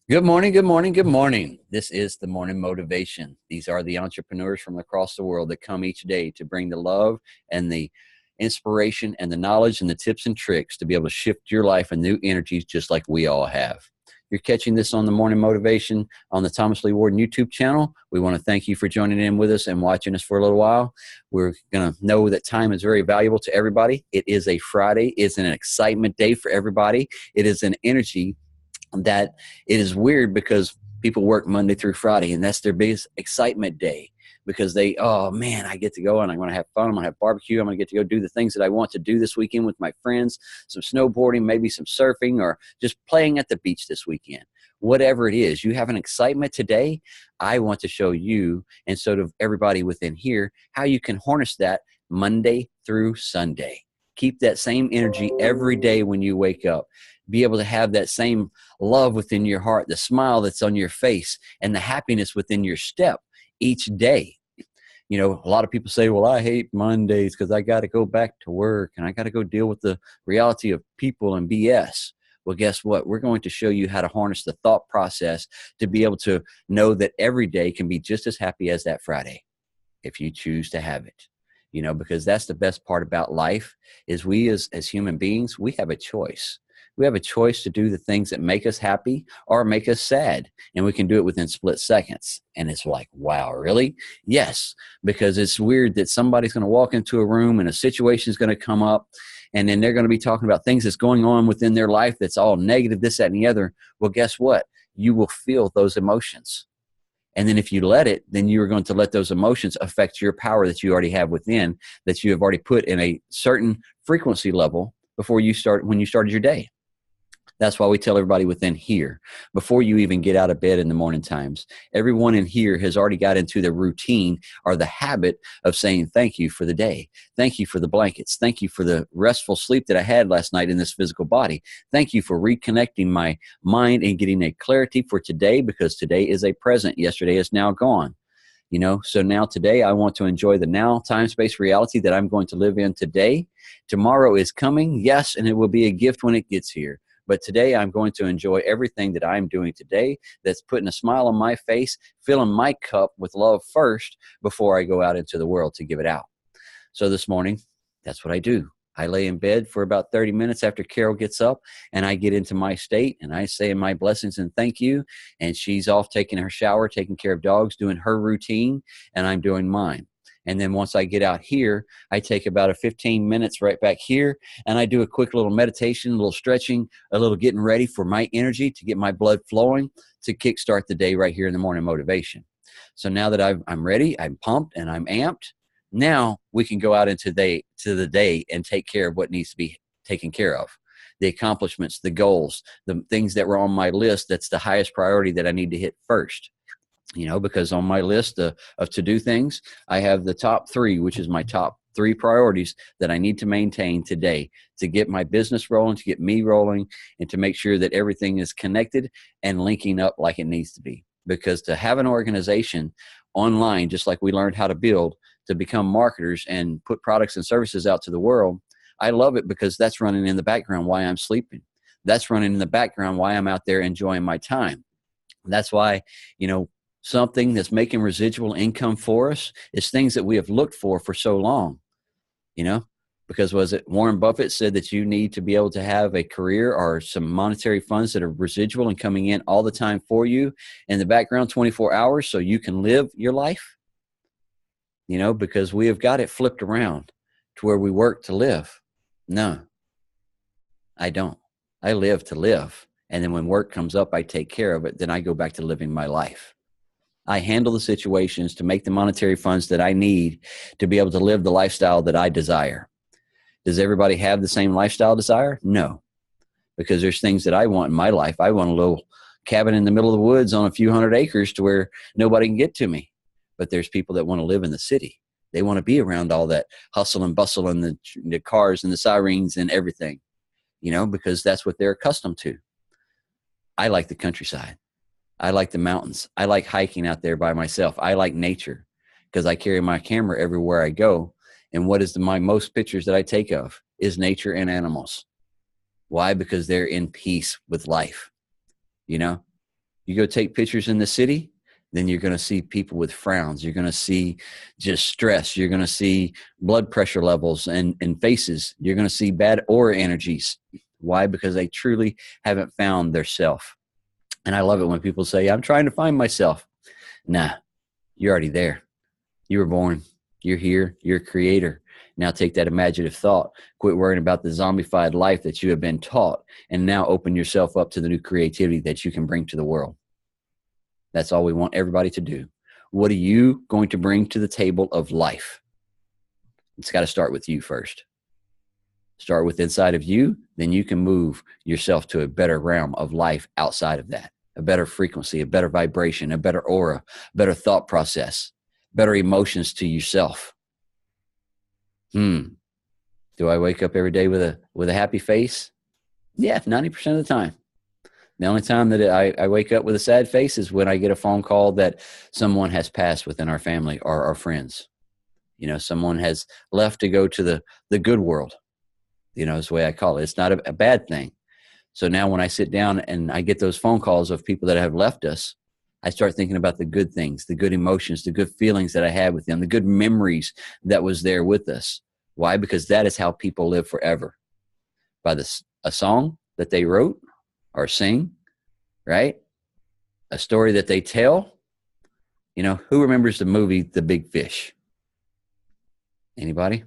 Good morning, good morning, good morning. This is the morning motivation. These are the entrepreneurs from across the world that come each day to bring the love and the inspiration and the knowledge and the tips and tricks to be able to shift your life and new energies just like we all have. You're catching this on the morning motivation on the Thomas Lee Warden YouTube channel. We want to thank you for joining in with us and watching us for a little while. We're going to know that time is very valuable to everybody. It is a Friday. It's an excitement day for everybody. It is an energy that it is weird because people work Monday through Friday and that's their biggest excitement day because oh man, I get to go and I'm going to have fun. I'm going to have barbecue. I'm going to get to go do the things that I want to do this weekend with my friends, some snowboarding, maybe some surfing, or just playing at the beach this weekend. Whatever it is, you have an excitement today. I want to show you, and so do everybody within here, how you can harness that Monday through Sunday. Keep that same energy every day when you wake up. Be able to have that same love within your heart, the smile that's on your face, and the happiness within your step each day. You know, a lot of people say, well, I hate Mondays because I got to go back to work and I got to go deal with the reality of people and BS. Well, guess what? We're going to show you how to harness the thought process to be able to know that every day can be just as happy as that Friday if you choose to have it. You know, because that's the best part about life is we as human beings, we have a choice. We have a choice to do the things that make us happy or make us sad. And we can do it within split seconds. And it's like, wow, really? Yes, because it's weird that somebody's going to walk into a room and a situation is going to come up and then they're going to be talking about things that's going on within their life that's all negative, this, that, and the other. Well, guess what? You will feel those emotions. And then if you let it, then you are going to let those emotions affect your power that you already have within, that you have already put in a certain frequency level before you start, when you started your day. That's why we tell everybody within here, before you even get out of bed in the morning times, everyone in here has already got into the routine or the habit of saying thank you for the day. Thank you for the blankets. Thank you for the restful sleep that I had last night in this physical body. Thank you for reconnecting my mind and getting a clarity for today, because today is a present. Yesterday is now gone. You know, so now today I want to enjoy the now time space reality that I'm going to live in today. Tomorrow is coming, yes, and it will be a gift when it gets here. But today I'm going to enjoy everything that I'm doing today that's putting a smile on my face, filling my cup with love first before I go out into the world to give it out. So this morning, that's what I do. I lay in bed for about 30 minutes after Carol gets up, and I get into my state, and I say my blessings and thank you, and she's off taking her shower, taking care of dogs, doing her routine, and I'm doing mine. And then once I get out here, I take about a 15 minutes right back here, and I do a quick little meditation, a little stretching, a little getting ready for my energy to get my blood flowing to kickstart the day right here in the morning motivation. So now that I'm ready, I'm pumped, and I'm amped, now we can go out into the day and take care of what needs to be taken care of. The accomplishments, the goals, the things that were on my list, that's the highest priority that I need to hit first. You know, because on my list of to-do things, I have the top 3, which is my top 3 priorities that I need to maintain today to get my business rolling, to get me rolling, and to make sure that everything is connected and linking up like it needs to be. Because to have an organization online, just like we learned how to build, to become marketers and put products and services out to the world, I love it because that's running in the background while I'm sleeping. That's running in the background while I'm out there enjoying my time. That's why, you know, something that's making residual income for us is things that we have looked for so long, you know, because was it Warren Buffett said that you need to be able to have a career or some monetary funds that are residual and coming in all the time for you in the background 24 hours so you can live your life, you know, because we have got it flipped around to where we work to live. No, I don't. I live to live. And then when work comes up, I take care of it. Then I go back to living my life. I handle the situations to make the monetary funds that I need to be able to live the lifestyle that I desire. Does everybody have the same lifestyle desire? No, because there's things that I want in my life. I want a little cabin in the middle of the woods on a few hundred acres to where nobody can get to me. But there's people that want to live in the city. They want to be around all that hustle and bustle and the cars and the sirens and everything, you know, because that's what they're accustomed to. I like the countryside. I like the mountains. I like hiking out there by myself. I like nature because I carry my camera everywhere I go. And what is my most pictures that I take of is nature and animals. Why? Because they're in peace with life, you know? You go take pictures in the city, then you're going to see people with frowns. You're going to see just stress. You're going to see blood pressure levels and faces. You're going to see bad aura energies. Why? Because they truly haven't found their self. And I love it when people say, I'm trying to find myself. Nah, you're already there. You were born. You're here. You're a creator. Now take that imaginative thought. Quit worrying about the zombified life that you have been taught, and now open yourself up to the new creativity that you can bring to the world. That's all we want everybody to do. What are you going to bring to the table of life? It's got to start with you first. Start with inside of you, then you can move yourself to a better realm of life outside of that. A better frequency, a better vibration, a better aura, better thought process, better emotions to yourself. Do I wake up every day with a happy face? Yeah, 90% of the time. The only time that I wake up with a sad face is when I get a phone call that someone has passed within our family or our friends. You know, someone has left to go to the good world. You know, is the way I call it. It's not a bad thing. So now when I sit down and I get those phone calls of people that have left us, I start thinking about the good things, the good emotions, the good feelings that I had with them, the good memories that was there with us. Why? Because that is how people live forever. By a song that they wrote or sing, right? A story that they tell. You know, who remembers the movie The Big Fish? Anybody?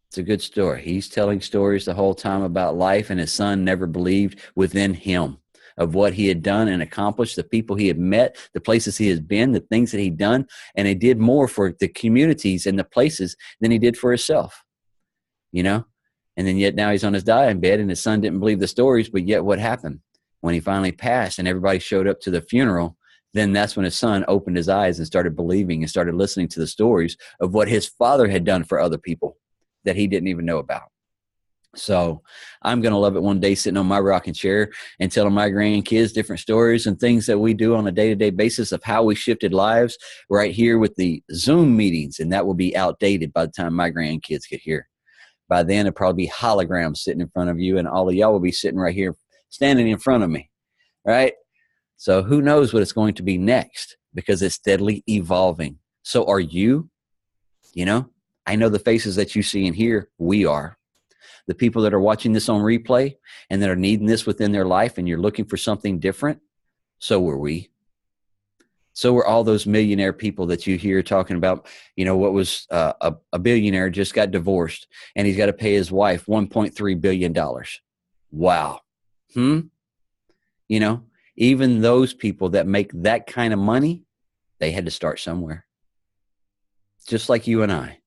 It's a good story. He's telling stories the whole time about life, and his son never believed within him of what he had done and accomplished, the people he had met, the places he has been, the things that he'd done, and he did more for the communities and the places than he did for himself, you know? And then yet now he's on his dying bed, and his son didn't believe the stories, but yet what happened? When he finally passed and everybody showed up to the funeral, then that's when his son opened his eyes and started believing and started listening to the stories of what his father had done for other people that he didn't even know about. So I'm going to love it one day sitting on my rocking chair and telling my grandkids different stories and things that we do on a day-to-day basis of how we shifted lives right here with the Zoom meetings. And that will be outdated by the time my grandkids get here. By then, it'll probably be holograms sitting in front of you, and all of y'all will be sitting right here standing in front of me, right? So who knows what it's going to be next, because it's steadily evolving. So are you? You know, I know the faces that you see and hear, we are. The people that are watching this on replay and that are needing this within their life, and you're looking for something different, so were we. So were all those millionaire people that you hear talking about. You know, what was a billionaire just got divorced, and he's got to pay his wife $1.3 billion. Wow. You know, even those people that make that kind of money, they had to start somewhere. Just like you and I.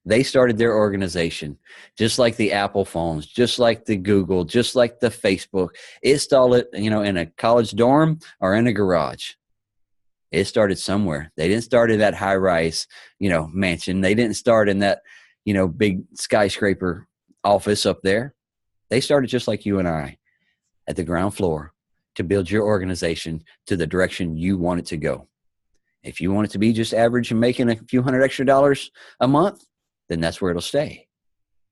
They started their organization, just like the Apple phones, just like the Google, just like the Facebook. It started, you know, in a college dorm or in a garage. It started somewhere. They didn't start in that high-rise, you know, mansion. They didn't start in that, you know, big skyscraper office up there. They started just like you and I at the ground floor to build your organization to the direction you want it to go. If you want it to be just average and making a few $100 extra a month, then that's where it'll stay,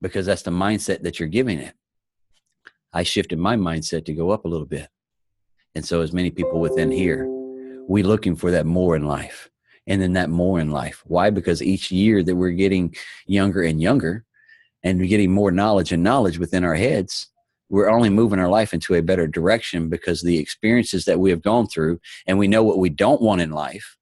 because that's the mindset that you're giving it. I shifted my mindset to go up a little bit. And so as many people within here, we looking for that more in life, and then that more in life. Why? Because each year that we're getting younger and younger, and we're getting more knowledge and knowledge within our heads, we're only moving our life into a better direction because the experiences that we have gone through, and we know what we don't want in life.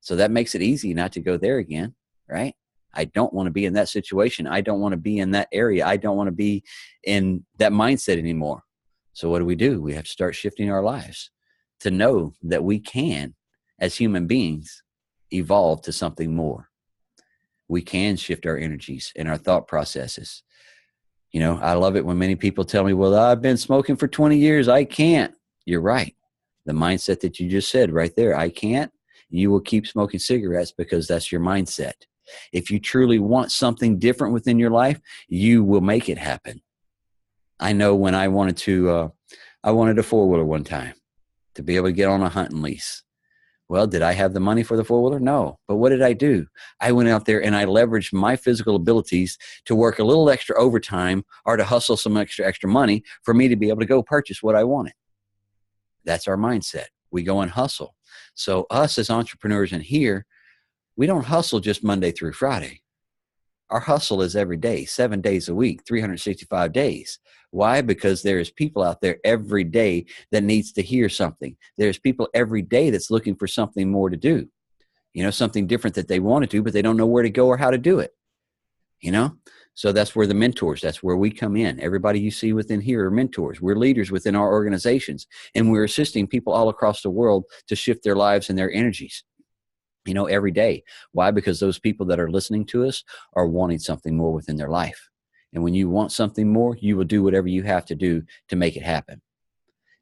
So that makes it easy not to go there again, right? I don't want to be in that situation. I don't want to be in that area. I don't want to be in that mindset anymore. So what do? We have to start shifting our lives to know that we can, as human beings, evolve to something more. We can shift our energies and our thought processes. You know, I love it when many people tell me, well, I've been smoking for 20 years. I can't. You're right. The mindset that you just said right there, I can't. You will keep smoking cigarettes because that's your mindset. If you truly want something different within your life, you will make it happen. I know when I wanted a four-wheeler one time to be able to get on a hunting lease. Well, did I have the money for the four-wheeler? No. But what did I do? I went out there and I leveraged my physical abilities to work a little extra overtime or to hustle some extra money for me to be able to go purchase what I wanted. That's our mindset. We go and hustle. So us as entrepreneurs in here, we don't hustle just Monday through Friday. Our hustle is every day, 7 days a week, 365 days. Why? Because there's people out there every day that needs to hear something. There's people every day that's looking for something more to do, something different that they want to do, but they don't know where to go or how to do it, So that's where the mentors, that's where we come in. Everybody you see within here are mentors. We're leaders within our organizations, and we're assisting people all across the world to shift their lives and their energies, every day. Why? Because those people that are listening to us are wanting something more within their life. And when you want something more, you will do whatever you have to do to make it happen.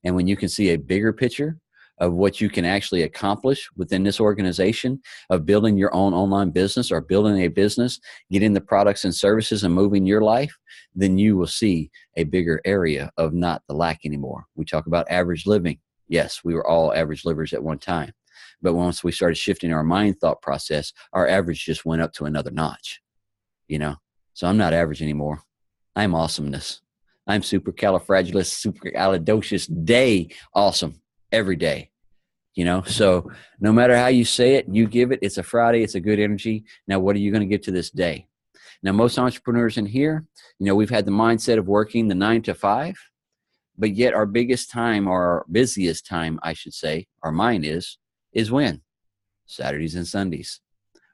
And when you can see a bigger picture of what you can actually accomplish within this organization, of building your own online business or building a business, getting the products and services and moving your life, then you will see a bigger area of not the lack anymore. We talk about average living. Yes, we were all average livers at one time. But once we started shifting our mind thought process, our average just went up to another notch, So I'm not average anymore. I'm awesomeness. I'm supercalifragilisticexpialidocious day awesome every day, So no matter how you say it, you give it. It's a Friday. It's a good energy. Now, what are you going to give to this day? Now, most entrepreneurs in here, we've had the mindset of working the 9 to 5, but yet our biggest time, or our busiest time, I should say, our mind is when? Saturdays and Sundays.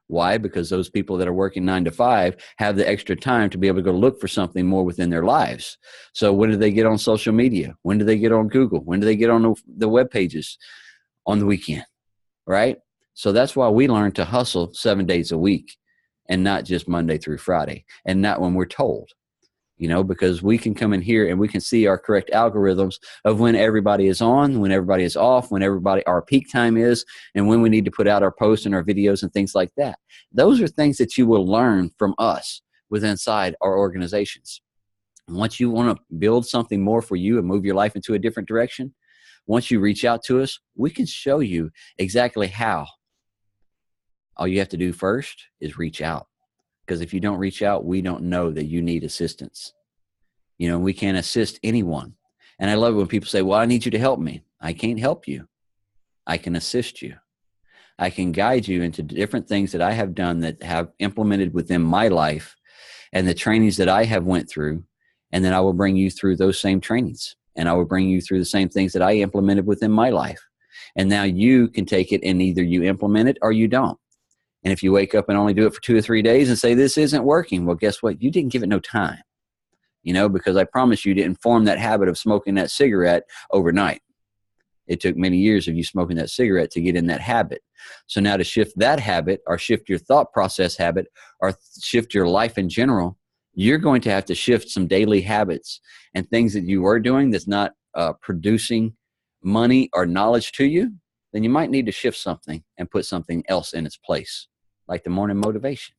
Why? Because those people that are working 9 to 5 have the extra time to be able to go look for something more within their lives. So when do they get on social media? When do they get on Google? When do they get on the web pages? On the weekend, right? So that's why we learn to hustle 7 days a week and not just Monday through Friday, and not when we're told. Because we can come in here and we can see our correct algorithms of when everybody is on, when everybody is off, when our peak time is, and when we need to put out our posts and our videos and things like that. Those are things that you will learn from us within inside our organizations. And once you want to build something more for you and move your life into a different direction, once you reach out to us, we can show you exactly how. All you have to do first is reach out. Because if you don't reach out, we don't know that you need assistance. We can't assist anyone. And I love it when people say, well, I need you to help me. I can't help you. I can assist you. I can guide you into different things that I have done that have implemented within my life and the trainings that I have went through. And then I will bring you through those same trainings. And I will bring you through the same things that I implemented within my life. And now you can take it and either you implement it or you don't. And if you wake up and only do it for 2 or 3 days and say, this isn't working, well, guess what? You didn't give it no time, because I promise you didn't form that habit of smoking that cigarette overnight. It took many years of you smoking that cigarette to get in that habit. So now to shift that habit or shift your thought process habit or shift your life in general, you're going to have to shift some daily habits and things that you were doing that's not producing money or knowledge to you. Then you might need to shift something and put something else in its place. Like the morning motivation.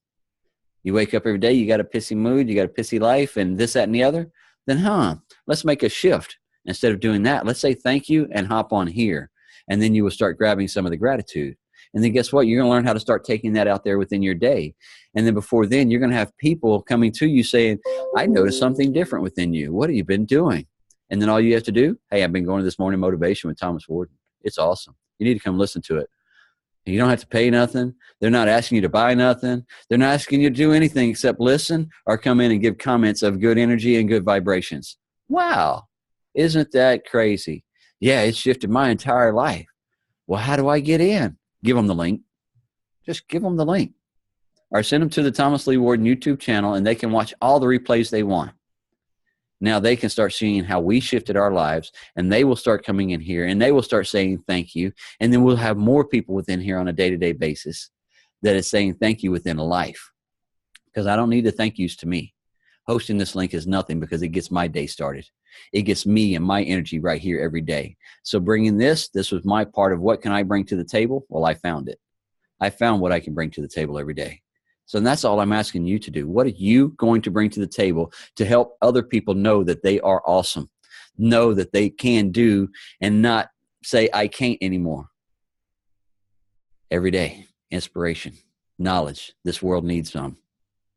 You wake up every day, you got a pissy mood, you got a pissy life, and this, that, and the other. Then, let's make a shift. Instead of doing that, let's say thank you and hop on here. And then you will start grabbing some of the gratitude. And then guess what? You're going to learn how to start taking that out there within your day. And then before then, you're going to have people coming to you saying, I noticed something different within you. What have you been doing? And then all you have to do, hey, I've been going to this morning motivation with Thomas Warden. It's awesome. You need to come listen to it. You don't have to pay nothing. They're not asking you to buy nothing. They're not asking you to do anything except listen or come in and give comments of good energy and good vibrations. Wow. Isn't that crazy? Yeah, it shifted my entire life. Well, how do I get in? Give them the link. Just give them the link. Or send them to the Thomas Lee Warden YouTube channel and they can watch all the replays they want. Now they can start seeing how we shifted our lives, and they will start coming in here and they will start saying thank you. And then we'll have more people within here on a day-to-day basis that is saying thank you within a life. Because I don't need the thank yous to me. Hosting this link is nothing because it gets my day started. It gets me and my energy right here every day. So bringing this was my part of what can I bring to the table? Well, I found it. I found what I can bring to the table every day. So that's all I'm asking you to do. What are you going to bring to the table to help other people know that they are awesome, know that they can do, and not say, I can't anymore? Every day, inspiration, knowledge. This world needs some.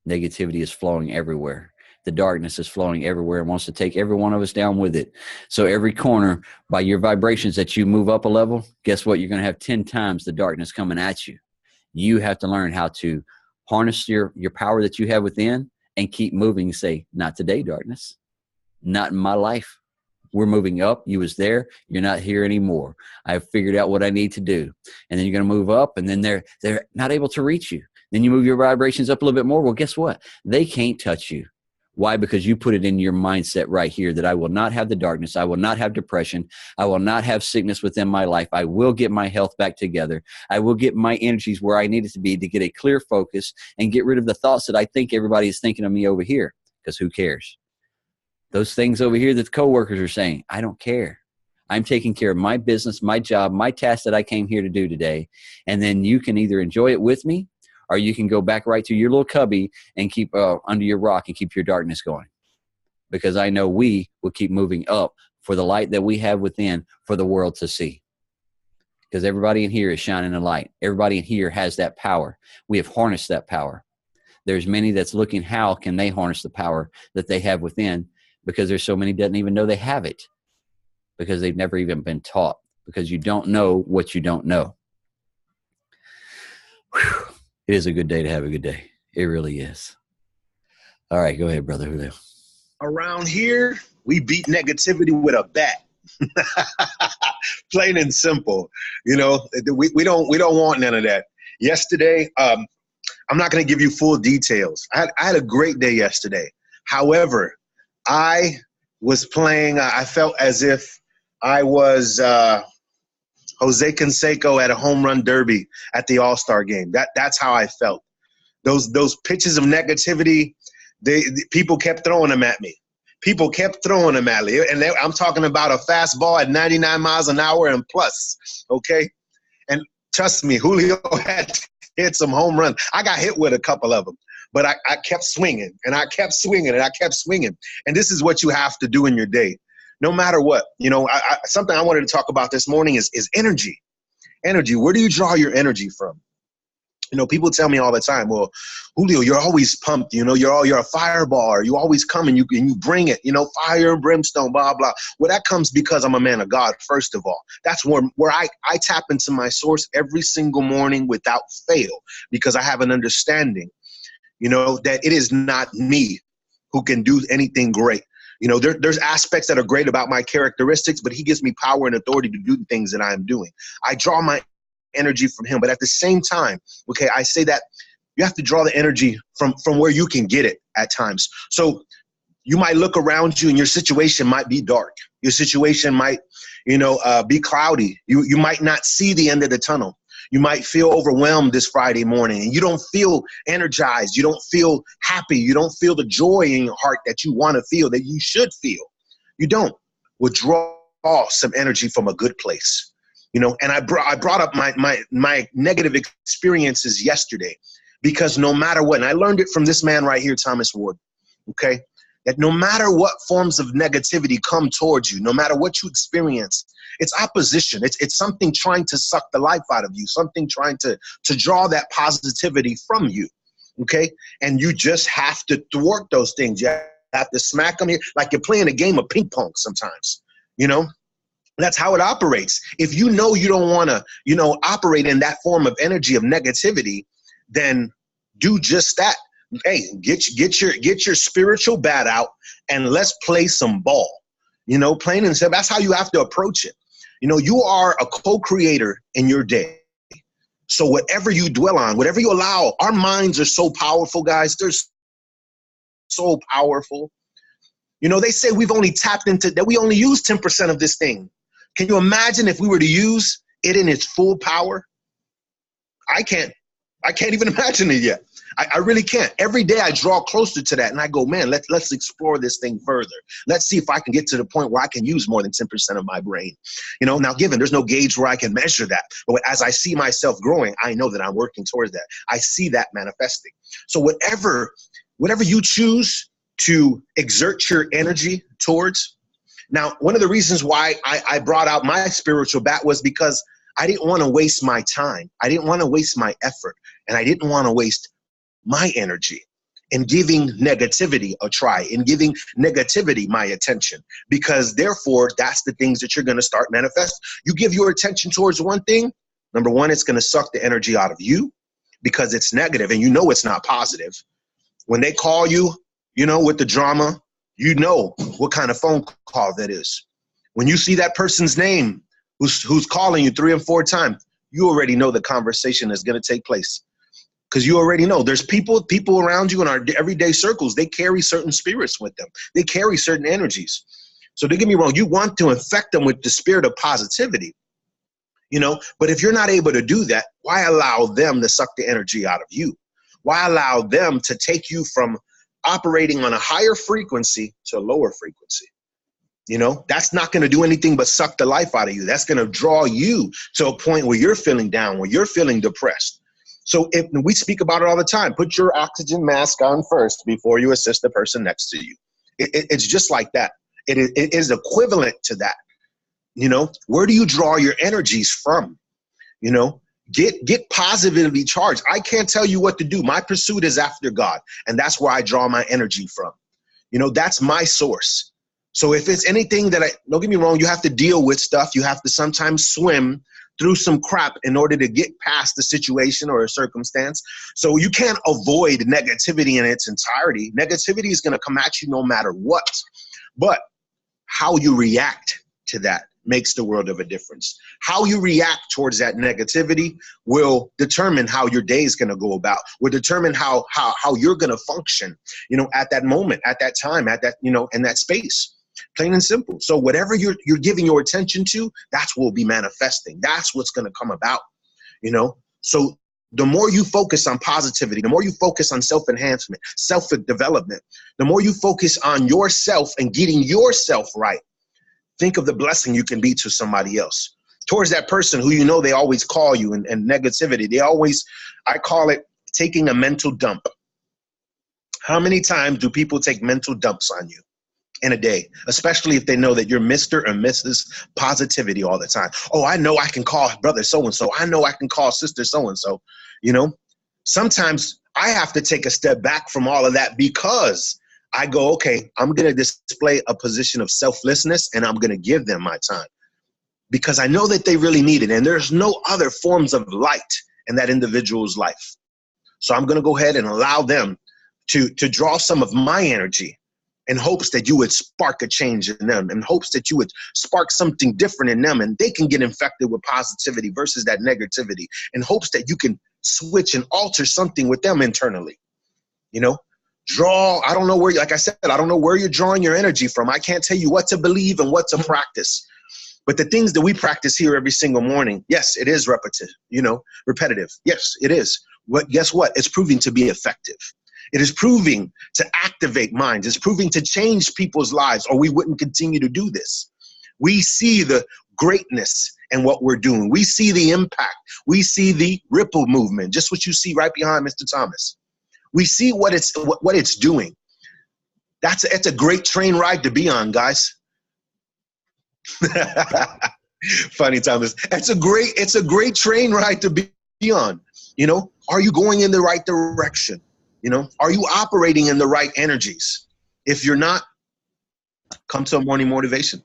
Negativity is flowing everywhere. the darkness is flowing everywhere and wants to take every one of us down with it. So every corner, by your vibrations that you move up a level, guess what? You're going to have 10 times the darkness coming at you. You have to learn how to harness your power that you have within and keep moving and say, not today, darkness. Not in my life. We're moving up. You was there. You're not here anymore. I've figured out what I need to do. And then you're going to move up, and then they're not able to reach you. Then you move your vibrations up a little bit more. Well, guess what? They can't touch you. Why? Because you put it in your mindset right here that I will not have the darkness. I will not have depression. I will not have sickness within my life. I will get my health back together. I will get my energies where I need it to be to get a clear focus and get rid of the thoughts that I think everybody is thinking of me over here. Because who cares? Those things over here that the coworkers are saying, I don't care. I'm taking care of my business, my job, my task that I came here to do today. And then you can either enjoy it with me, or you can go back right to your little cubby and keep under your rock and keep your darkness going. Because I know we will keep moving up for the light that we have within for the world to see. Because everybody in here is shining a light. Everybody in here has that power. We have harnessed that power. There's many that's looking how can they harness the power that they have within, because there's so many that doesn't even know they have it, because they've never even been taught, because you don't know what you don't know. Whew. It is a good day to have a good day. It really is. All right, go ahead, brother Julio. Around here, we beat negativity with a bat. Plain and simple. You know, we don't want none of that. Yesterday, I'm not going to give you full details. I had a great day yesterday. However, I was playing, I felt as if I was Jose Canseco at a home run derby at the All-Star game. That's how I felt. Those pitches of negativity, people kept throwing them at me. People kept throwing them at me. And I'm talking about a fastball at 99 miles an hour and plus, okay? And trust me, Julio had hit some home runs. I got hit with a couple of them. But I kept swinging, and I kept swinging, and I kept swinging. And this is what you have to do in your day. No matter what, you know, something I wanted to talk about this morning is energy. Energy. Where do you draw your energy from? You know, people tell me all the time, well, Julio, you're always pumped. You know, you're a fireball. You always come and you bring it, you know, fire and brimstone, blah, blah. Well, that comes because I'm a man of God, first of all. That's where I tap into my source every single morning without fail, because I have an understanding, you know, that it is not me who can do anything great. You know, there's aspects that are great about my characteristics, but he gives me power and authority to do the things that I'm doing. I draw my energy from him. But at the same time, okay, I say that you have to draw the energy from where you can get it at times. So you might look around you and your situation might be dark. Your situation might, you know, be cloudy. You might not see the end of the tunnel. You might feel overwhelmed this Friday morning and you don't feel energized. You don't feel happy. You don't feel the joy in your heart that you want to feel, that you should feel. You don't. Withdraw some energy from a good place. You know, and I brought up my negative experiences yesterday, because no matter what, and I learned it from this man right here, Thomas Warden, okay, that no matter what forms of negativity come towards you, no matter what you experience, it's opposition. It's something trying to suck the life out of you, something trying to draw that positivity from you, okay? And you just have to thwart those things. You have to smack them here like you're playing a game of ping pong sometimes, you know? That's how it operates. If you know you don't want to, you know, operate in that form of energy of negativity, then do just that. Hey, get your spiritual bat out and let's play some ball. You know, plain and simple. That's how you have to approach it. You know, you are a co-creator in your day. So whatever you dwell on, whatever you allow, our minds are so powerful, guys. They're so powerful. You know, they say we've only tapped into that. We only use 10% of this thing. Can you imagine if we were to use it in its full power? I can't even imagine it yet. I really can't. Every day I draw closer to that and I go, man, let's explore this thing further. Let's see if I can get to the point where I can use more than 10% of my brain. You know, now given there's no gauge where I can measure that. But as I see myself growing, I know that I'm working towards that. I see that manifesting. So whatever you choose to exert your energy towards. Now, one of the reasons why I brought out my spiritual bat was because I didn't want to waste my time. I didn't want to waste my effort. And I didn't want to waste my energy. in giving negativity a try, in giving negativity my attention, because therefore that's the things that you're going to start manifest. You give your attention towards one thing, number one, it's going to suck the energy out of you because it's negative and you know it's not positive. When they call you, you know, with the drama, you know what kind of phone call that is. When you see that person's name who's calling you 3 and 4 times, you already know the conversation is going to take place. Because you already know there's people around you in our everyday circles. They carry certain spirits with them. They carry certain energies. So don't get me wrong. You want to infect them with the spirit of positivity, you know, but if you're not able to do that, why allow them to suck the energy out of you? Why allow them to take you from operating on a higher frequency to a lower frequency? You know, that's not going to do anything but suck the life out of you. That's going to draw you to a point where you're feeling down, where you're feeling depressed. So if we speak about it all the time, put your oxygen mask on first before you assist the person next to you. It's just like that. It is equivalent to that. You know, where do you draw your energies from? You know, get positively charged. I can't tell you what to do. My pursuit is after God, and that's where I draw my energy from. You know, that's my source. So if it's anything that don't get me wrong, you have to deal with stuff. You have to sometimes swim through some crap in order to get past the situation or a circumstance. So you can't avoid negativity in its entirety. Negativity is going to come at you no matter what. But how you react to that makes the world of a difference. How you react towards that negativity will determine how your day is going to go about, will determine how you're going to function, you know, at that moment, at that time, at that, you know, in that space. Plain and simple. So whatever you're giving your attention to, that's what will be manifesting. That's what's going to come about, you know. So the more you focus on positivity, the more you focus on self-enhancement, self-development, the more you focus on yourself and getting yourself right, think of the blessing you can be to somebody else. Towards that person who, you know, they always call you and negativity. I call it taking a mental dump. How many times do people take mental dumps on you in a day, especially if they know that you're Mr. or Mrs. Positivity all the time? Oh, I know I can call brother so-and-so. I know I can call sister so-and-so. You know, sometimes I have to take a step back from all of that because I go, okay, I'm going to display a position of selflessness and I'm going to give them my time because I know that they really need it. And there's no other forms of light in that individual's life. So I'm going to go ahead and allow them to draw some of my energy in hopes that you would spark a change in them, in hopes that you would spark something different in them and they can get infected with positivity versus that negativity, in hopes that you can switch and alter something with them internally. You know, I don't know where, like I said, I don't know where you're drawing your energy from. I can't tell you what to believe and what to practice. But the things that we practice here every single morning, yes, it is repetitive. Yes, it is. But guess what? It's proving to be effective. It is proving to activate minds. It's proving to change people's lives, or we wouldn't continue to do this. We see the greatness in what we're doing. We see the impact. We see the ripple movement, just what you see right behind Mr. Thomas. We see what it's doing. It's a great train ride to be on, guys. Funny, Thomas. It's a great train ride to be on. You know, are you going in the right direction? You know, are you operating in the right energies? If you're not, come to a morning motivation.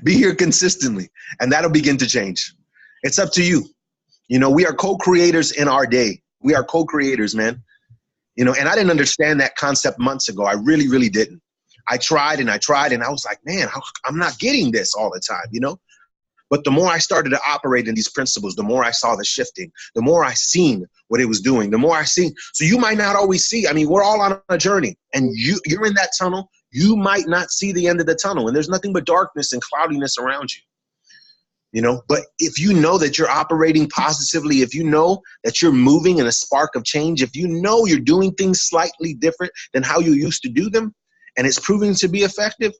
Be here consistently, and that'll begin to change. It's up to you. You know, we are co-creators in our day. We are co-creators, man. You know, and I didn't understand that concept months ago. I really, really didn't. I tried and I was like, man, I'm not getting this all the time, you know? But the more I started to operate in these principles, the more I saw the shifting, the more I seen what it was doing, the more I seen. So you might not always see. I mean, we're all on a journey, and you're in that tunnel. You might not see the end of the tunnel, and there's nothing but darkness and cloudiness around you. You know, but if you know that you're operating positively, if you know that you're moving in a spark of change, if you know you're doing things slightly different than how you used to do them, and it's proving to be effective,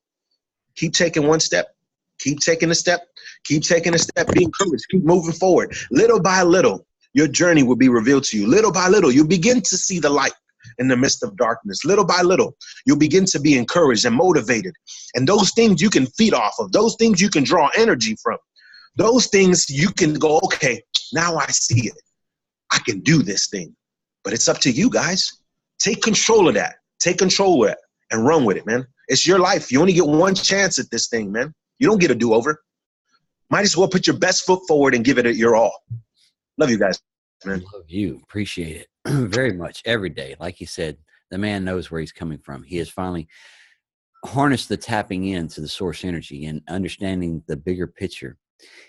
keep taking one step. Keep taking a step. Keep taking a step. Be encouraged. Keep moving forward. Little by little, your journey will be revealed to you. Little by little, you'll begin to see the light in the midst of darkness. Little by little, you'll begin to be encouraged and motivated. And those things you can feed off of. Those things you can draw energy from. Those things you can go, okay, now I see it. I can do this thing. But it's up to you, guys. Take control of that. Take control of it and run with it, man. It's your life. You only get one chance at this thing, man. You don't get a do-over. Might as well put your best foot forward and give it your all. Love you guys, man. Love you. Appreciate it very much every day. Like you said, the man knows where he's coming from. He has finally harnessed the tapping into the source energy and understanding the bigger picture.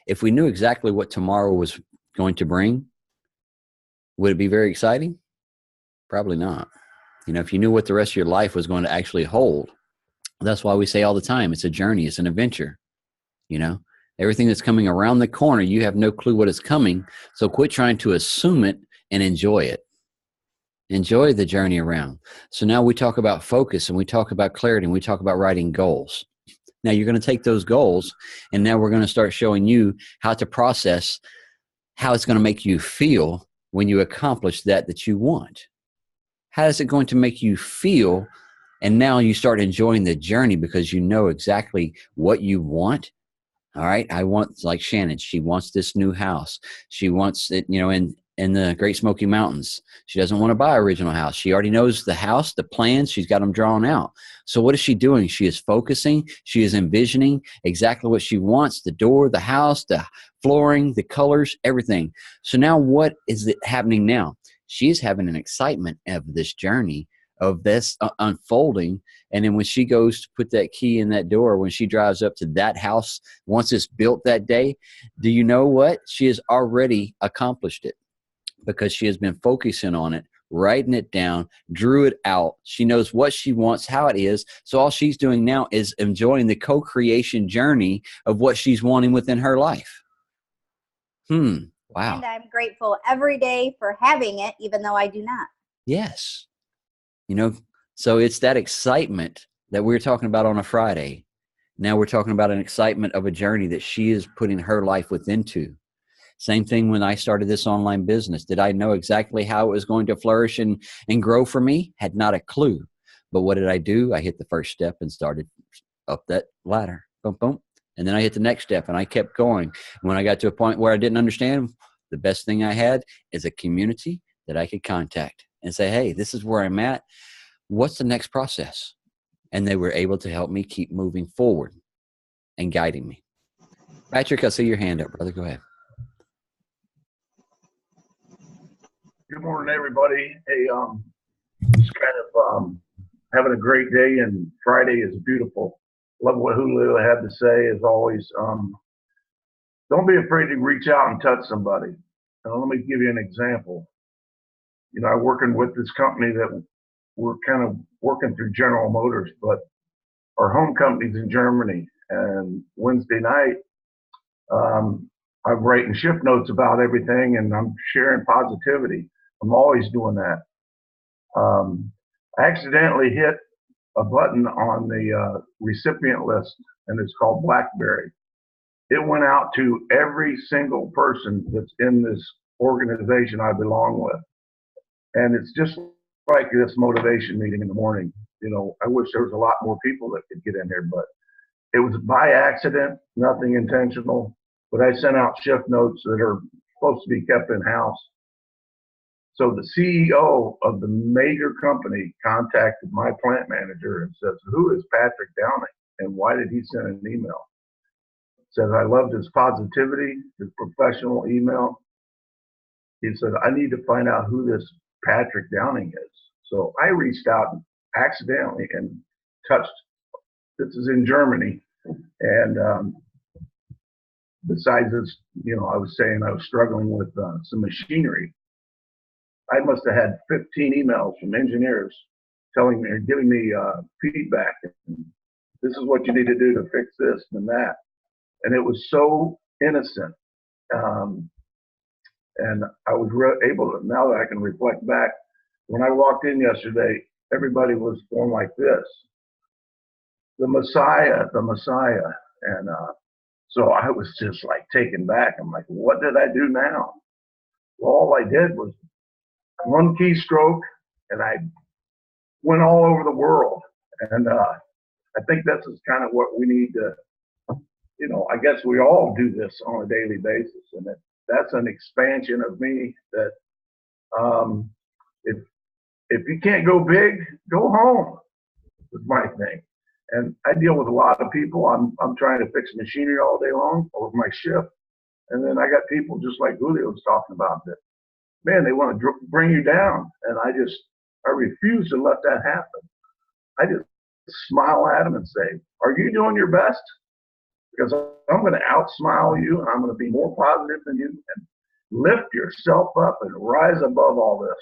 If we knew exactly what tomorrow was going to bring, would it be very exciting? Probably not. You know, if you knew what the rest of your life was going to actually hold, that's why we say all the time, it's a journey, it's an adventure. You know, everything that's coming around the corner, you have no clue what is coming. So quit trying to assume it and enjoy it. Enjoy the journey around. So now we talk about focus and we talk about clarity and we talk about writing goals. Now you're going to take those goals and now we're going to start showing you how to process how it's going to make you feel when you accomplish that you want. How is it going to make you feel? And now you start enjoying the journey because you know exactly what you want. All right. I want, like Shannon, she wants this new house. She wants it, you know, in the Great Smoky Mountains. She doesn't want to buy an original house. She already knows the house, the plans. She's got them drawn out. So what is she doing? She is focusing. She is envisioning exactly what she wants, the door, the house, the flooring, the colors, everything. So now what is it happening now? She is having an excitement of this journey, of this unfolding. And then when she goes to put that key in that door, when she drives up to that house, once it's built that day, do you know what? She has already accomplished it because she has been focusing on it, writing it down, drew it out. She knows what she wants, how it is. So all she's doing now is enjoying the co-creation journey of what she's wanting within her life. Wow. And I'm grateful every day for having it, even though I do not. Yes. You know, so it's that excitement that we were talking about on a Friday. Now we're talking about an excitement of a journey that she is putting her life within to. Same thing when I started this online business. Did I know exactly how it was going to flourish and grow for me? Had not a clue. But what did I do? I hit the first step and started up that ladder. Boom, boom. And then I hit the next step and I kept going. When I got to a point where I didn't understand, the best thing I had is a community that I could contact and say, hey, this is where I'm at. What's the next process? And they were able to help me keep moving forward and guiding me. Patrick, I see your hand up, brother. Go ahead. Good morning, everybody. Hey, just kind of having a great day, and Friday is beautiful. Love what Julio had to say, as always. Don't be afraid to reach out and touch somebody. Let me give you an example. You know, I'm working with this company that we're kind of working through General Motors, but our home company's in Germany. And Wednesday night, I'm writing shift notes about everything, and I'm sharing positivity. I'm always doing that. I accidentally hit a button on the recipient list, and it's called BlackBerry. It went out to every single person that's in this organization I belong with. And it's just like this motivation meeting in the morning. You know, I wish there was a lot more people that could get in here, but it was by accident, nothing intentional. But I sent out shift notes that are supposed to be kept in-house. So the CEO of the major company contacted my plant manager and says, who is Patrick Downing and why did he send an email? Says, I loved his positivity, his professional email. He said, I need to find out who this Patrick Downing is. So I reached out accidentally and touched, this is in Germany. And besides this, you know, I was saying I was struggling with some machinery. I must have had 15 emails from engineers telling me or giving me feedback. This is what you need to do to fix this and that. And it was so innocent. And I was able to, now that I can reflect back, when I walked in yesterday, everybody was going like this. The Messiah, the Messiah. And so I was just like taken back. I'm like, what did I do now? Well, all I did was one keystroke and I went all over the world. And I think this is kind of what we need to, you know, I guess we all do this on a daily basis. And that's an expansion of me that if if you can't go big, go home is my thing. And I deal with a lot of people. I'm trying to fix machinery all day long with my shift. And then I got people just like Julio was talking about that, man, they want to bring you down. And I refuse to let that happen. I just smile at them and say, are you doing your best? Because I'm going to outsmile you, and I'm going to be more positive than you, and lift yourself up and rise above all this.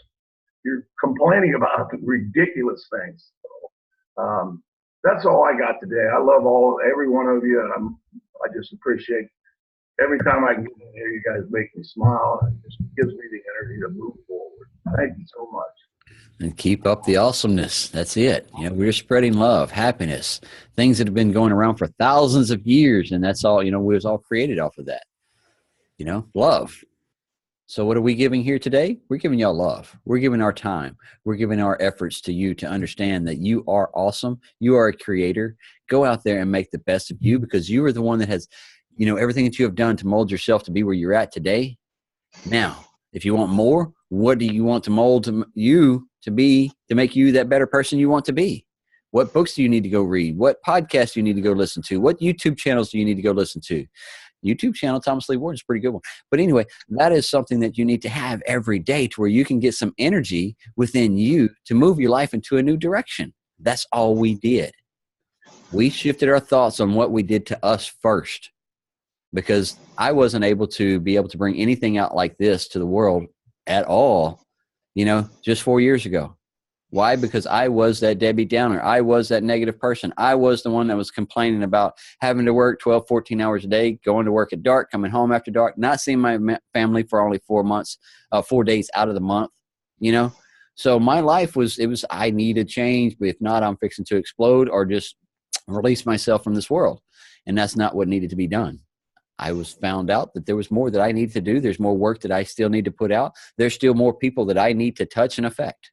You're complaining about ridiculous things. So, that's all I got today. I love every one of you, and I just appreciate every time I get in here. You guys make me smile, and it just gives me the energy to move forward. Thank you so much. And keep up the awesomeness. That's it. We're spreading love, happiness, things that have been going around for thousands of years. And that's all, we was all created off of that, love. So what are we giving here today? We're giving y'all love. We're giving our time. We're giving our efforts to you to understand that you are awesome. You are a creator. Go out there and make the best of you, because you are the one that has, everything that you have done to mold yourself to be where you're at today. Now, if you want more, what do you want to mold you to be, to make you that better person you want to be? What books do you need to go read? What podcasts do you need to go listen to? What YouTube channels do you need to go listen to? YouTube channel, Thomas Lee Warden, is a pretty good one. But anyway, that is something that you need to have every day, to where you can get some energy within you to move your life into a new direction. That's all we did. We shifted our thoughts on what we did to us first, because I wasn't able to bring anything out like this to the world at all, just 4 years ago. Why? Because I was that Debbie Downer. I was that negative person. I was the one that was complaining about having to work 12, 14 hours a day, going to work at dark, coming home after dark, not seeing my family for only 4 days out of the month, So my life I need a change, but if not, I'm fixing to explode or just release myself from this world. And that's not what needed to be done. I was found out that there was more that I needed to do. There's more work that I still need to put out. There's still more people that I need to touch and affect,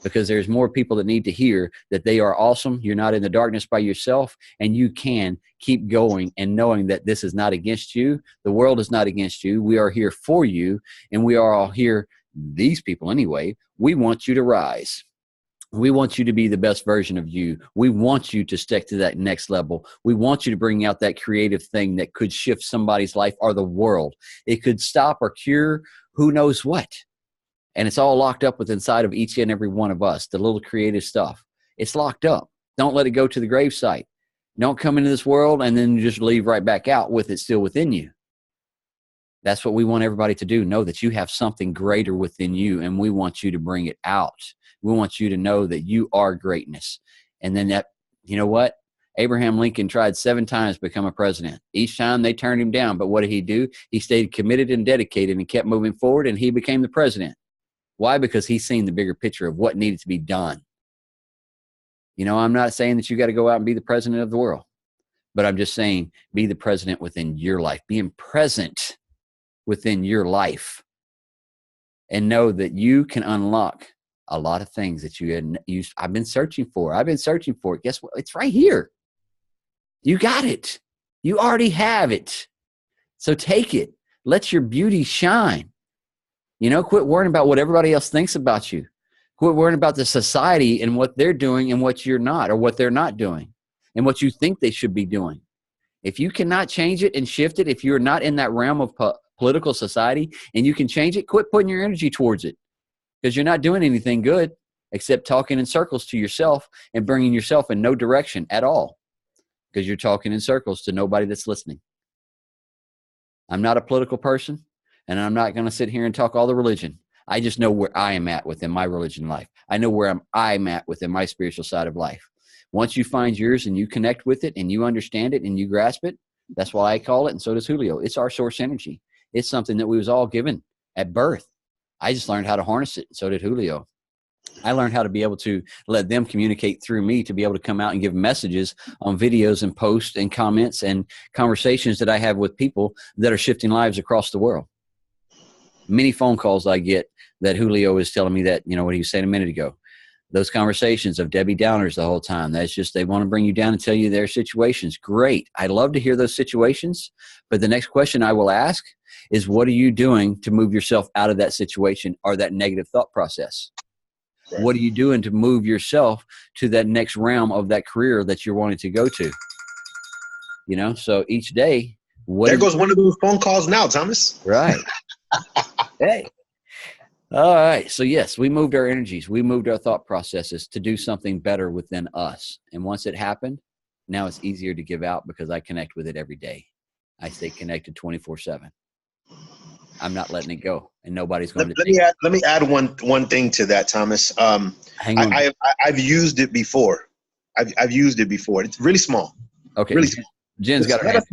because there's more people that need to hear that they are awesome. You're not in the darkness by yourself, and you can keep going and knowing that this is not against you. The world is not against you. We are here for you, and we are all here, these people anyway. We want you to rise. We want you to be the best version of you. We want you to stick to that next level. We want you to bring out that creative thing that could shift somebody's life or the world. It could stop or cure who knows what. And it's all locked up within inside of each and every one of us, the little creative stuff. It's locked up. Don't let it go to the gravesite. Don't come into this world and then just leave right back out with it still within you. That's what we want everybody to do. Know that you have something greater within you, and we want you to bring it out. We want you to know that you are greatness. And then that, you know what? Abraham Lincoln tried 7 times to become a president. Each time they turned him down. But what did he do? He stayed committed and dedicated and kept moving forward, and he became the president. Why? Because he's seen the bigger picture of what needed to be done. I'm not saying that you got to go out and be the president of the world, but I'm just saying be the president within your life, being present within your life, and know that you can unlock a lot of things that I've been searching for. I've been searching for it. Guess what? It's right here. You got it. You already have it. So take it. Let your beauty shine. Quit worrying about what everybody else thinks about you. Quit worrying about the society and what they're doing and what you're not, or what they're not doing and what you think they should be doing. If you cannot change it and shift it, if you're not in that realm of political society and you can change it, quit putting your energy towards it, because you're not doing anything good except talking in circles to yourself and bringing yourself in no direction at all, because you're talking in circles to nobody that's listening. I'm not a political person, and I'm not going to sit here and talk all the religion. I just know where I am at within my religion life. I know where I'm at within my spiritual side of life. Once you find yours and you connect with it and you understand it and you grasp it, that's why I call it, and so does Julio. It's our source energy. It's something that we was all given at birth. I just learned how to harness it, and so did Julio. I learned how to be able to let them communicate through me, to be able to come out and give messages on videos and posts and comments and conversations that I have with people that are shifting lives across the world. Many phone calls I get that Julio is telling me that, what he was saying a minute ago, those conversations of Debbie Downers the whole time. That's just, they want to bring you down and tell you their situations. Great. I love to hear those situations. But the next question I will ask is, what are you doing to move yourself out of that situation or that negative thought process? Right. What are you doing to move yourself to that next realm of that career that you're wanting to go to? You know, so each day, There goes one of those phone calls now, Thomas. Right. Hey. All right. So yes, we moved our energies. We moved our thought processes to do something better within us. And once it happened, now it's easier to give out because I connect with it every day. I stay connected 24/7. I'm not letting it go, and nobody's going to take it. Let me add one thing to that, Thomas. Hang on. I've used it before. I've used it before. It's really small. Okay. Really small. Jen's got her hand.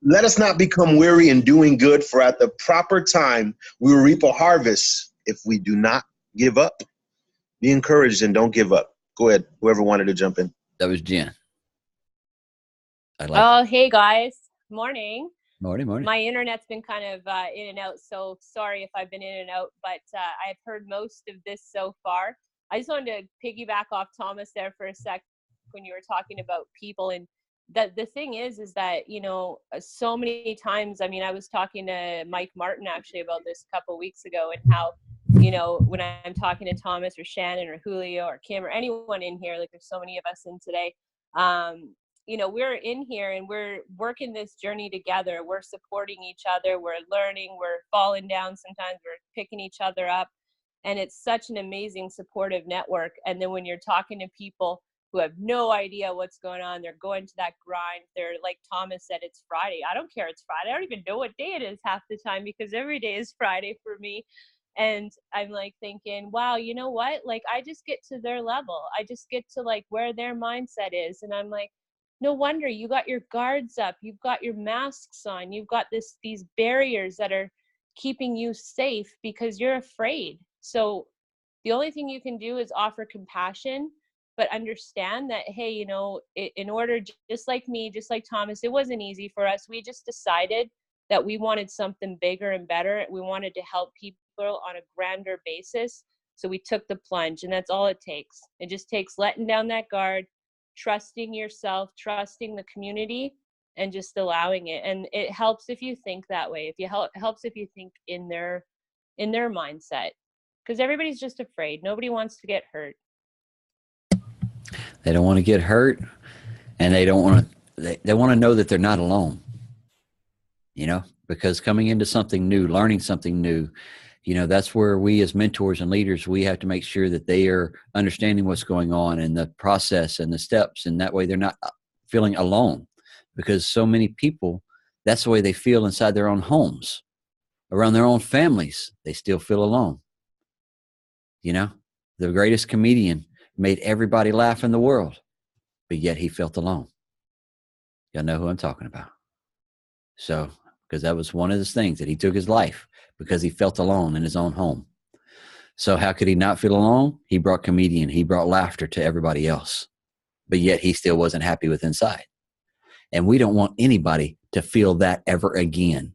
Let us not become weary in doing good, for at the proper time we will reap a harvest if we do not give up. Be encouraged and don't give up. Go ahead, whoever wanted to jump in. That was Jen. Hey guys. Morning. Morning. My internet's been kind of in and out, so sorry if I've been in and out, but I've heard most of this so far. I just wanted to piggyback off Thomas there for a sec when you were talking about people. And that the thing is that, you know, so many times, I mean, I was talking to Mike Martin actually about this a couple of weeks ago, and how, you know, when I'm talking to Thomas or Shannon or Julio or Kim or anyone in here, like there's so many of us in today, you know, we're in here and we're working this journey together. We're supporting each other. We're learning. We're falling down. Sometimes we're picking each other up. And it's such an amazing supportive network. And then when you're talking to people who have no idea what's going on, they're going to that grind. They're like Thomas said, it's Friday. I don't care. It's Friday. I don't even know what day it is half the time, because every day is Friday for me. And I'm like thinking, wow, you know what? Like, I just get to their level. I just get to like where their mindset is. And I'm like, no wonder you got your guards up. You've got your masks on. You've got these barriers that are keeping you safe because you're afraid. So the only thing you can do is offer compassion, but understand that, hey, you know, in order, just like me, just like Thomas, it wasn't easy for us. We just decided that we wanted something bigger and better. We wanted to help people on a grander basis. So we took the plunge, and that's all it takes. It just takes letting down that guard, trusting yourself, trusting the community, and just allowing it. And it helps if you think that way. It helps if you think in their mindset, because everybody's just afraid. Nobody wants to get hurt. They don't want to get hurt, and they don't want to. They want to know that they're not alone. You know, because coming into something new, learning something new, you know, that's where we as mentors and leaders, we have to make sure that they are understanding what's going on and the process and the steps. And that way they're not feeling alone, because so many people, that's the way they feel inside their own homes, around their own families. They still feel alone. You know, the greatest comedian made everybody laugh in the world, but yet he felt alone. Y'all know who I'm talking about. So, because that was one of those things that he took his life because he felt alone in his own home. So how could he not feel alone? He brought comedian. He brought laughter to everybody else, but yet he still wasn't happy with inside. And we don't want anybody to feel that ever again.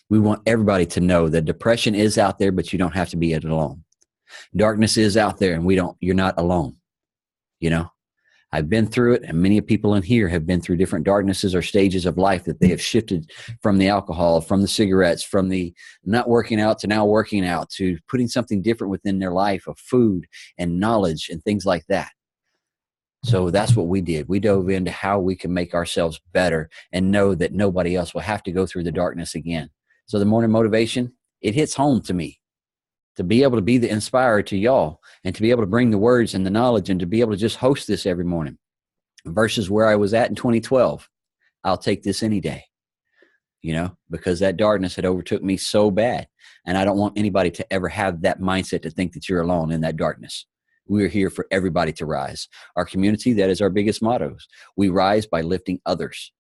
We want everybody to know that depression is out there, but you don't have to be it alone. Darkness is out there, and you're not alone. You know, I've been through it, and many people in here have been through different darknesses or stages of life that they have shifted from the alcohol, from the cigarettes, from the not working out to now working out, to putting something different within their life of food and knowledge and things like that. So that's what we did. We dove into how we can make ourselves better and know that nobody else will have to go through the darkness again. So the morning motivation, it hits home to me to be able to be the inspirer to y'all and to be able to bring the words and the knowledge and to be able to just host this every morning versus where I was at in 2012. I'll take this any day, you know, because that darkness had overtook me so bad. And I don't want anybody to ever have that mindset to think that you're alone in that darkness. We're here for everybody to rise. Our community, that is our biggest mottos. We rise by lifting others.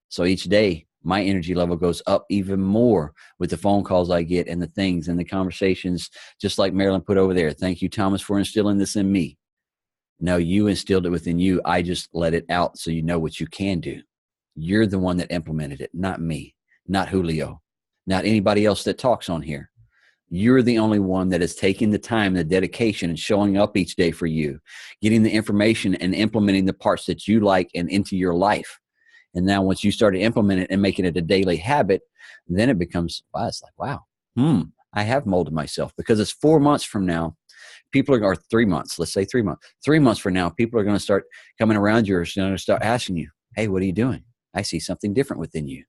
So each day, my energy level goes up even more with the phone calls I get and the things and the conversations, just like Marilyn put over there. Thank you, Thomas, for instilling this in me. No, you instilled it within you. I just let it out so you know what you can do. You're the one that implemented it, not me, not Julio, not anybody else that talks on here. You're the only one that is taking the time, the dedication, and showing up each day for you, getting the information and implementing the parts that you like and into your life. And now once you start to implement it and making it a daily habit, then it becomes, wow, it's like, wow, I have molded myself, because it's 4 months from now People are, or 3 months, let's say 3 months. 3 months from now, people are going to start coming around you or going to start asking you, hey, what are you doing? I see something different within you.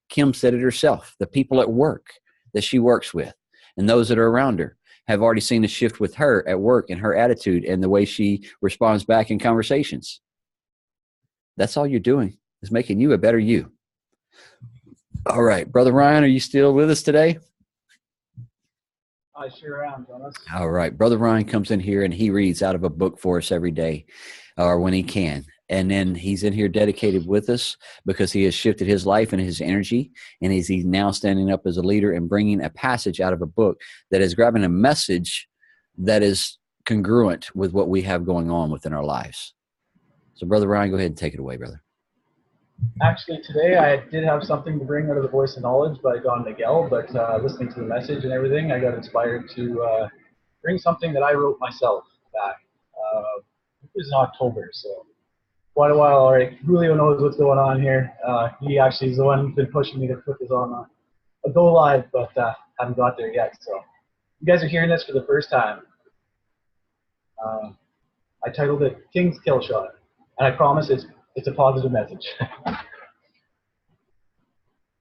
Kim said it herself. The people at work that she works with and those that are around her have already seen a shift with her at work and her attitude and the way she responds back in conversations. That's all you're doing, is making you a better you. All right, Brother Ryan, are you still with us today? I sure am, Jonas. All right. Brother Ryan comes in here and he reads out of a book for us every day or when he can. And then he's in here dedicated with us because he has shifted his life and his energy. And he's now standing up as a leader and bringing a passage out of a book that is grabbing a message that is congruent with what we have going on within our lives. So, Brother Ryan, go ahead and take it away, brother. Actually, today I did have something to bring out of the Voice of Knowledge by Don Miguel, but listening to the message and everything, I got inspired to bring something that I wrote myself back. It was in October, so quite a while already. Julio knows what's going on here. He actually is the one who's been pushing me to put this on a go live, but haven't got there yet. So you guys are hearing this for the first time. I titled it King's Kill Shot, and I promise it's a positive message.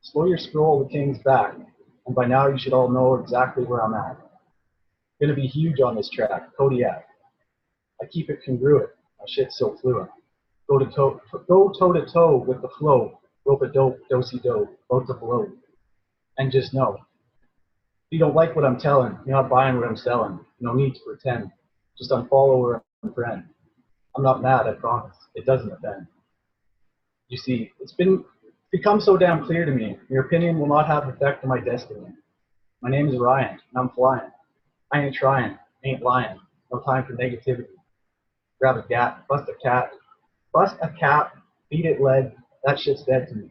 Slow your scroll, the king's back, and by now you should all know exactly where I'm at. Gonna be huge on this track, Kodiak. I keep it congruent, my shit's so fluent. Go toe to toe with the flow, rope a dope, do-si-do, boat to blow. And just know, if you don't like what I'm telling, you're not buying what I'm selling. No need to pretend, just unfollow or unfriend. I'm not mad, I promise, it doesn't offend. You see, it's become so damn clear to me, your opinion will not have effect on my destiny. My name is Ryan, and I'm flying. I ain't trying, ain't lying, no time for negativity. Grab a gap, bust a cap, beat it lead, that shit's dead to me.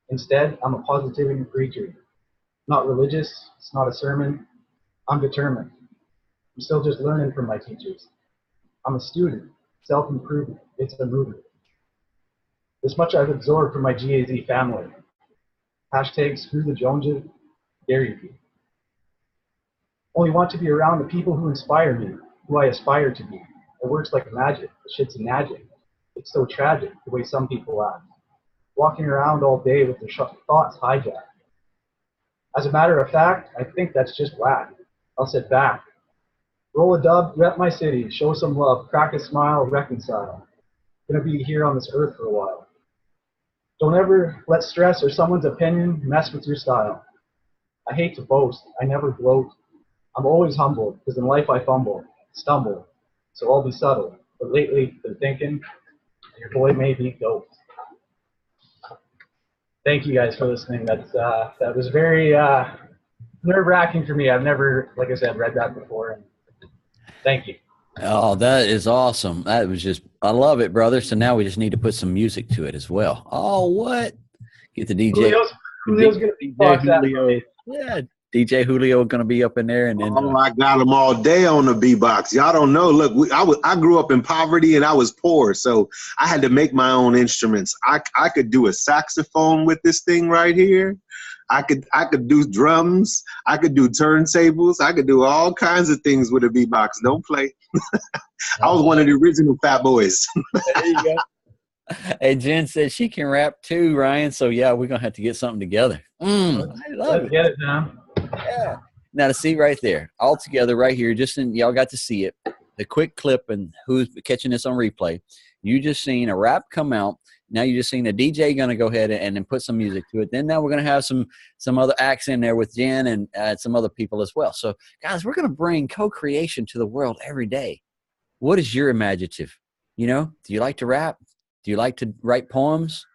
Instead, I'm a positivity preacher. Not religious, it's not a sermon, I'm determined. I'm still just learning from my teachers. I'm a student, self-improvement, it's a movement. This much I've absorbed from my GAZ family. Hashtag screw the Joneses, dare you be. Only want to be around the people who inspire me, who I aspire to be. It works like magic, the shit's magic. It's so tragic, the way some people act. Walking around all day with their thoughts hijacked. As a matter of fact, I think that's just whack. I'll sit back. Roll a dub, rep my city, show some love, crack a smile, reconcile. Gonna be here on this earth for a while. Don't ever let stress or someone's opinion mess with your style. I hate to boast, I never gloat. I'm always humble, because in life I stumble, so I'll be subtle. But lately, been thinking, your boy may be dope. Thank you guys for listening. That was very nerve-wracking for me. I've never, like I said, read that before. And thank you. Oh, that is awesome. That was just, I love it, brother. So now we just need to put some music to it as well. Oh, what? Get the DJ. Julio's going to be Julio. Yeah, DJ Julio going to be up in there. And then, I got him all day on the B-box. Y'all don't know. Look, I grew up in poverty and I was poor, so I had to make my own instruments. I could do a saxophone with this thing right here. I could do drums. I could do turntables. I could do all kinds of things with a B-box. Don't play. I was one of the original Fat Boys. There you go. Hey, Jen said she can rap too, Ryan. So yeah, we're gonna have to get something together. I love it. Get it now. Yeah. Now to see right there, all together right here, y'all got to see it. The quick clip and who's catching this on replay. You just seen a rap come out. Now you just seen a DJ going to go ahead and then put some music to it. Then now we're going to have some other acts in there with Jen and some other people as well. So guys, we're going to bring co-creation to the world every day. What is your imaginative? You know, do you like to rap? Do you like to write poems?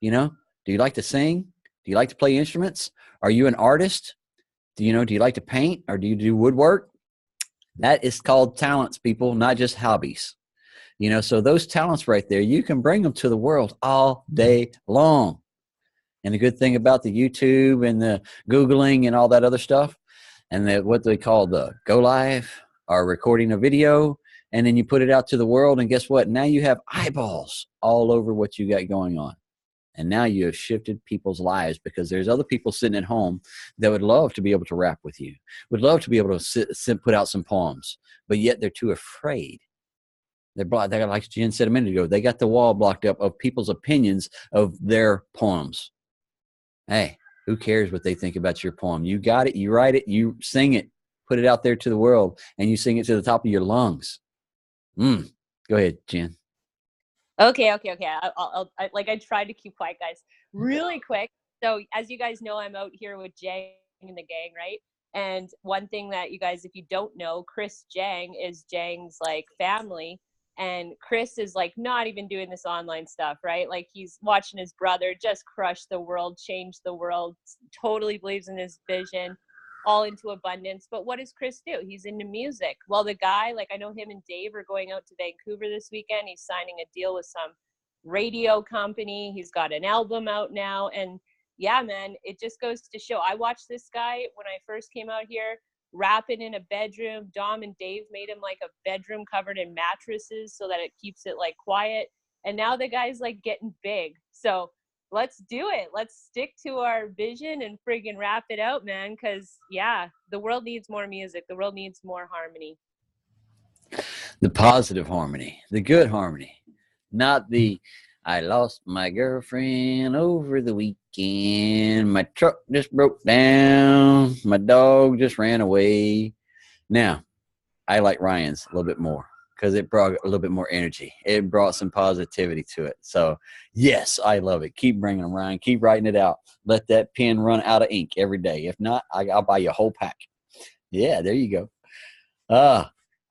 You know, do you like to sing? Do you like to play instruments? Are you an artist? Do you like to paint or do you do woodwork? That is called talents, people, not just hobbies. You know, so those talents right there, you can bring them to the world all day long. And the good thing about the YouTube and the Googling and all that other stuff, and what they call the go live or recording a video, and then you put it out to the world, and guess what? Now you have eyeballs all over what you got going on. And now you have shifted people's lives, because there's other people sitting at home that would love to be able to rap with you, would love to be able to put out some poems, but yet they're too afraid. They're like Jen said a minute ago, they got the wall blocked up of people's opinions of their poems. Hey, who cares what they think about your poem? You got it, you write it, you sing it, put it out there to the world, and you sing it to the top of your lungs. Go ahead, Jen. Okay. I tried to keep quiet, guys. Really quick. So as you guys know, I'm out here with Jang and the gang, right? And one thing that you guys, if you don't know, Chris Jang is Jang's like family. And Chris is like not even doing this online stuff, right? Like he's watching his brother just crush the world, change the world, totally believes in his vision, all into abundance. But what does Chris do? He's into music. Well, the guy, like I know him and Dave are going out to Vancouver this weekend. He's signing a deal with some radio company. He's got an album out now. And yeah, man, it just goes to show. I watched this guy when I first came out here rapping in a bedroom. Dom and Dave made him like a bedroom covered in mattresses so that it keeps it like quiet. And now the guy's like getting big. So let's do it. Let's stick to our vision and friggin' rap it out, man. Because yeah, the world needs more music. The world needs more harmony. The positive harmony, the good harmony, not the I lost my girlfriend over the weekend. My truck just broke down. My dog just ran away. Now, I like Ryan's a little bit more because it brought a little bit more energy. It brought some positivity to it. So, yes, I love it. Keep bringing them, Ryan. Keep writing it out. Let that pen run out of ink every day. If not, I'll buy you a whole pack. Yeah, there you go.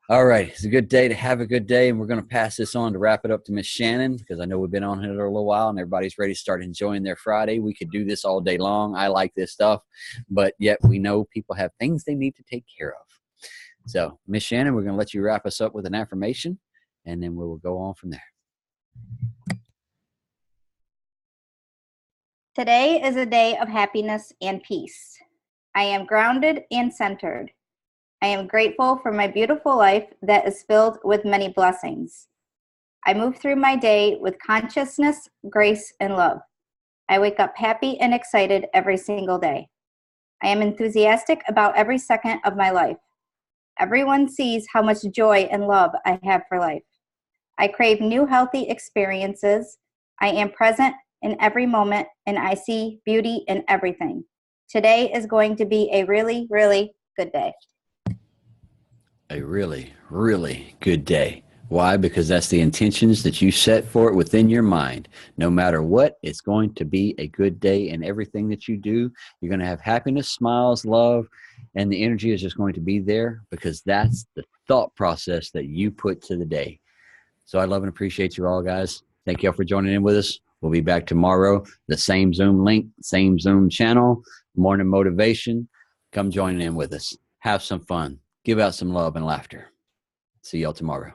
All right. It's a good day to have a good day. And we're going to pass this on to wrap it up to Miss Shannon, because I know we've been on here a little while and everybody's ready to start enjoying their Friday. We could do this all day long. I like this stuff, but yet we know people have things they need to take care of. So, Miss Shannon, we're going to let you wrap us up with an affirmation, and then we will go on from there. Today is a day of happiness and peace. I am grounded and centered. I am grateful for my beautiful life that is filled with many blessings. I move through my day with consciousness, grace, and love. I wake up happy and excited every single day. I am enthusiastic about every second of my life. Everyone sees how much joy and love I have for life. I crave new healthy experiences. I am present in every moment, and I see beauty in everything. Today is going to be a really, really good day. A really, really good day. Why? Because that's the intentions that you set for it within your mind. No matter what, it's going to be a good day, and everything that you do, you're going to have happiness, smiles, love, and the energy is just going to be there, because that's the thought process that you put to the day. So I love and appreciate you all, guys. Thank you all for joining in with us. We'll be back tomorrow. The same Zoom link, same Zoom channel, morning motivation. Come join in with us. Have some fun. Give out some love and laughter. See y'all tomorrow.